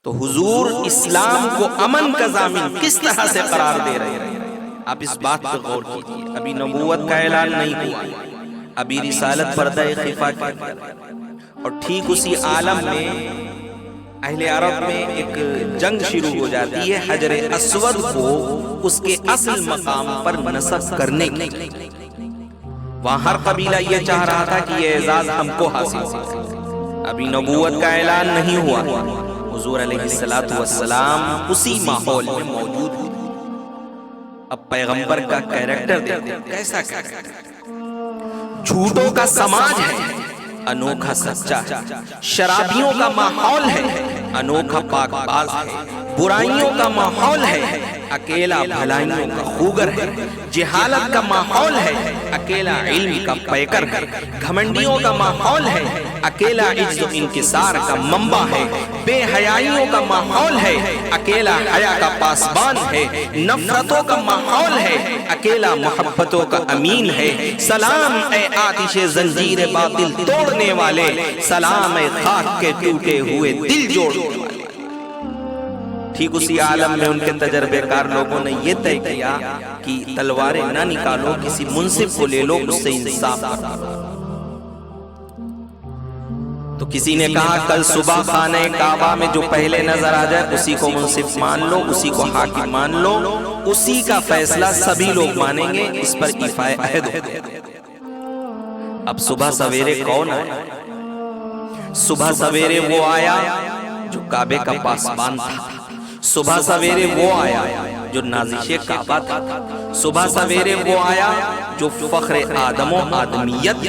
تو حضور اسلام کو امن کا ضامن کس طرح سے قرار دے رہے ہیں؟ آپ اس بات پر غور کیجئے. ابھی نبوت کا اعلان نہیں ہوا، ابھی رسالت پردہ خفا کی، اور ٹھیک اسی عالم میں اہل عرب میں ایک جنگ شروع ہو جاتی ہے حجر اسود کو اس کے اصل مقام پر نصب کرنے کی. وہاں ہر قبیلہ یہ چاہ رہا تھا کہ یہ اعزاز ہم کو حاصل ہو. ابھی نبوت کا اعلان نہیں ہوا، حضور علیہ السلام اسی ماحول میں موجود ہیں. اب پیغمبر کا کیریکٹر دیکھو، کیسا کیریکٹر؟ جھوٹوں کا سماج ہے، انوکھا سچا ہے. شرابیوں کا ماحول ہے، انوکھا پاک باز ہے. برائیوں کا ماحول ہے، اکیلا بھلائیوں کا خوگر ہے. جہالت کا ماحول ہے، اکیلا علم کا پیکر ہے. گھمنڈیوں کا ماحول ہے، اکیلا عجز و انکسار کا منبع ہے. بے حیائیوں کا ماحول ہے، اکیلا حیا کا پاسبان ہے. نفرتوں کا ماحول ہے، اکیلا محبتوں کا امین ہے. سلام اے آتش زنجیر باطل توڑنے والے، سلام اے خاک کے ٹوٹے ہوئے دل جوڑنے والے. ٹھیک اسی عالم میں ان کے تجربے کار لوگوں نے یہ طے کیا کہ تلواریں نہ نکالو، کسی منصف کو لے لو، اس سے انصاف کرو. تو کسی نے کہا کل صبح خانہ کعبہ میں جو پہلے نظر آ جائے اسی کو منصف مان لو، اسی کو حاکم مان لو، اسی کا فیصلہ سبھی لوگ مانیں گے. اس پر ایفائے عہد ہو. اب صبح سویرے کون آیا؟ صبح سویرے وہ آیا جو کعبے کا پاسبان تھا. صبح سویرے وہ آیا جو نازش کعبہ تھا. صبح سویرے وہ آیا جو فخر آدم و آدمیت.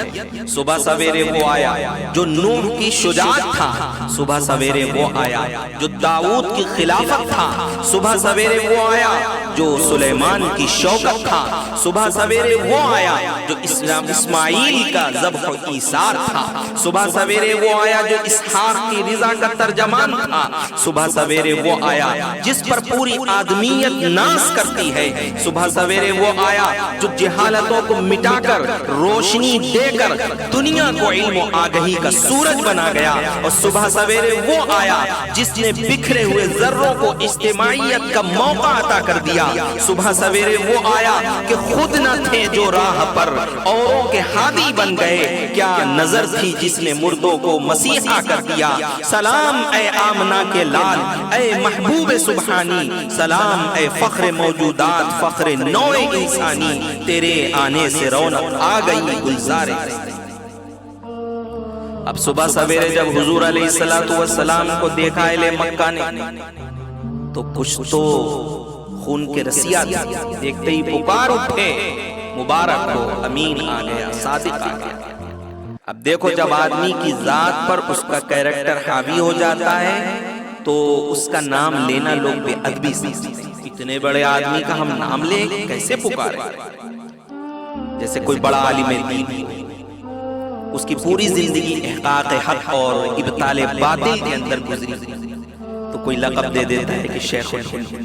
صبح سویرے وہ آیا جو نوح کی شجاعت تھا. صبح سویرے وہ آیا جو داؤد کی خلافت تھا. صبح سویرے وہ آیا جو سلیمان کی شوکت تھا. صبح سویرے وہ آیا جو اسماعیل کا ذبح و ایثار تھا. صبح سویرے وہ آیا جو اسحاق کی رضا کا ترجمان تھا. صبح سویرے وہ آیا جس پر پوری آدمیت ناز کرتی ہے. صبح سویرے وہ آیا جو جہالتوں کو مٹا کر روشنی دے کر دنیا کو علم و آگہی کا سورج بنا گیا. اور صبح سویرے وہ آیا جس نے بکھرے ہوئے ذروں کو اجتماعیت کا موقع عطا کر دیا. صبح سویرے وہ آیا کہ خود نہ تھے جو راہ پر اوروں کے ہادی بن گئے. کیا نظر تھی جس نے مردوں کو مسیحا کر دیا. سلام اے آمنہ کے لال، اے محبوب سبحانی. سلام اے فخر موجودات، فخر نوع انسانی. تیرے آنے سے رونق آ گئی گلزار. اب صبح سویرے جب حضور علیہ السلام کو دیکھا اہل مکہ نے تو کچھ تو خون کے رسیا تھی. دیکھتے ہی پکار اٹھے، مبارک ہو، امین آ گیا، صادق آ گیا. اب دیکھو جب آدمی کی ذات پر اس کا کیریکٹر حاوی ہو جاتا ہے تو اس کا نام لینا لوگ بے ادبی سمجھتے ہیں. اتنے بڑے آدمی کا ہم نام لیں کیسے پکاریں؟ جیسے کوئی بڑا عالم دین، اس کی پوری زندگی احقاق حق اور ابطال باطل کے اندر گزری، تو کوئی لقب دے دیتا ہے کہ شیخ الہند،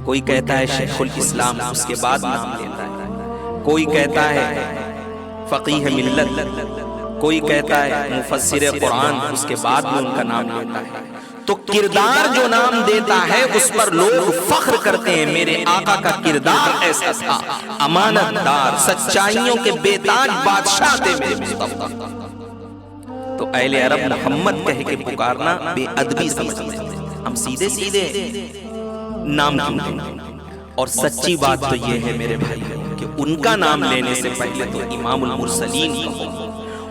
کوئی کہتا ہے شیخ الاسلام، اس کے بعد نام لیتا ہے. کوئی کہتا ہے فقیہ ملت، کوئی کہتا ہے مفسر قرآن، اس کے بعد میں ان کا نام لیتا ہے. تو کردار جو نام دیتا ہے اس پر لوگ فخر کرتے ہیں. میرے آقا کا کردار ایسا تھا، امانت دار، سچائیوں کے بے تاج بادشاہ تھے میرے مصطفیٰ. تو اہل عرب محمد کہہ کے پکارنا بے ادبی سمجھتے ہیں. ہم سیدھے سیدھے نام کیوں دیں؟ اور سچی بات تو یہ ہے میرے بھائی کہ ان کا نام لینے سے پہلے تو امام المرسلین کہو،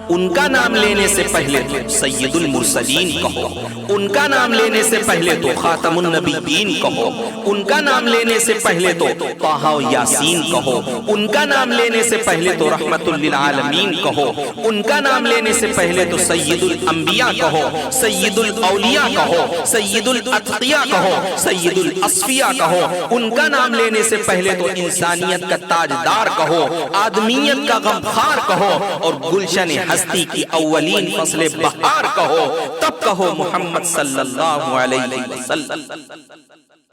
ان کا نام لینے سے پہلے تو سید المرسلین کہو، ان کا نام لینے سے پہلے تو خاتم النبیین کہو، ان کا نام لینے سے پہلے تو طٰہٰ و یاسین کہو، ان کا نام لینے سے پہلے تو رحمت للعالمین کہو، ان کا نام لینے سے پہلے تو سید الانبیاء کہو، سید الاولیاء کہو، سید الاتقیاء کہو، سید الاصفیاء کہو. ان کا نام لینے سے پہلے تو انسانیت کا تاجدار کہو، آدمیت کا غمخوار کہو، اور گلشن ہستی کی اولین فصل بہار کہو. تب کہو محمد صلی اللہ علیہ وسلم.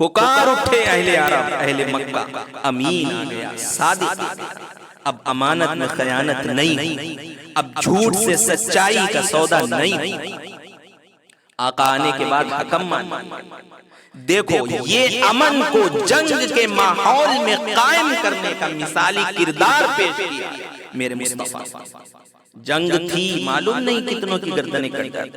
پکار اٹھے اہل عرب، اہل مکہ، امین آ گیا، صادق آ گیا. اب امانت میں خیانت نہیں، اب جھوٹ سے سچائی کا سودا نہیں. آقا آنے کے بعد حکم مان. دیکھو یہ امن کو جنگ کے ماحول میں قائم کرنے کا مثالی کردار پیش کیا میرے مصطفیٰ. جنگ تھی، معلوم نہیں کتنوں کی گردنیں کٹ گئی،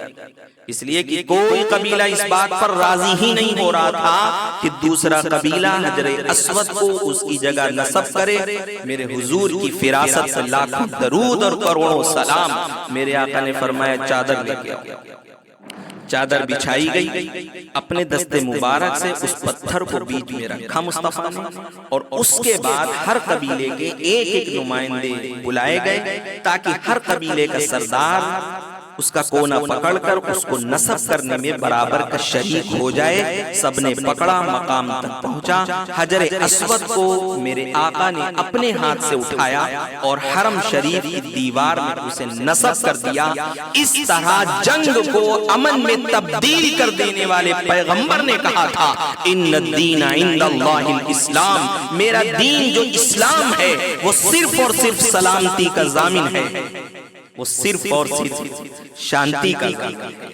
اس لیے کہ کوئی قبیلہ اس بات پر راضی ہی نہیں ہو رہا تھا کہ دوسرا قبیلہ حجر اسود کو اس کی جگہ نصب کرے. میرے حضور کی فراست سے لاکھوں درود اور کروڑوں سلام. میرے آقا نے فرمایا چادر لے کے آؤ. چادر بچھائی گئی، اپنے دستے مبارک سے اس پتھر کو بیچ میں رکھا مصطفیٰ نے، اور اس کے بعد ہر قبیلے کے ایک ایک نمائندے بلائے گئے تاکہ ہر قبیلے کا سردار اس کا کونا پکڑ کر اس کو نصب کرنے میں برابر کا شریک ہو جائے. سب نے پکڑا، مقام تک پہنچا. حجر اسود کو میرے آقا نے اپنے ہاتھ سے اٹھایا اور حرم شریف کی دیوار میں اسے نصب کر دیا. اس طرح جنگ کو امن میں تبدیل کر دینے والے پیغمبر نے کہا تھا ان الدین عند اللہ الاسلام. میرا دین جو اسلام ہے وہ صرف اور صرف سلامتی کا ضامن ہے، وہ صرف اور صرف شانتی کا ضامن ہے.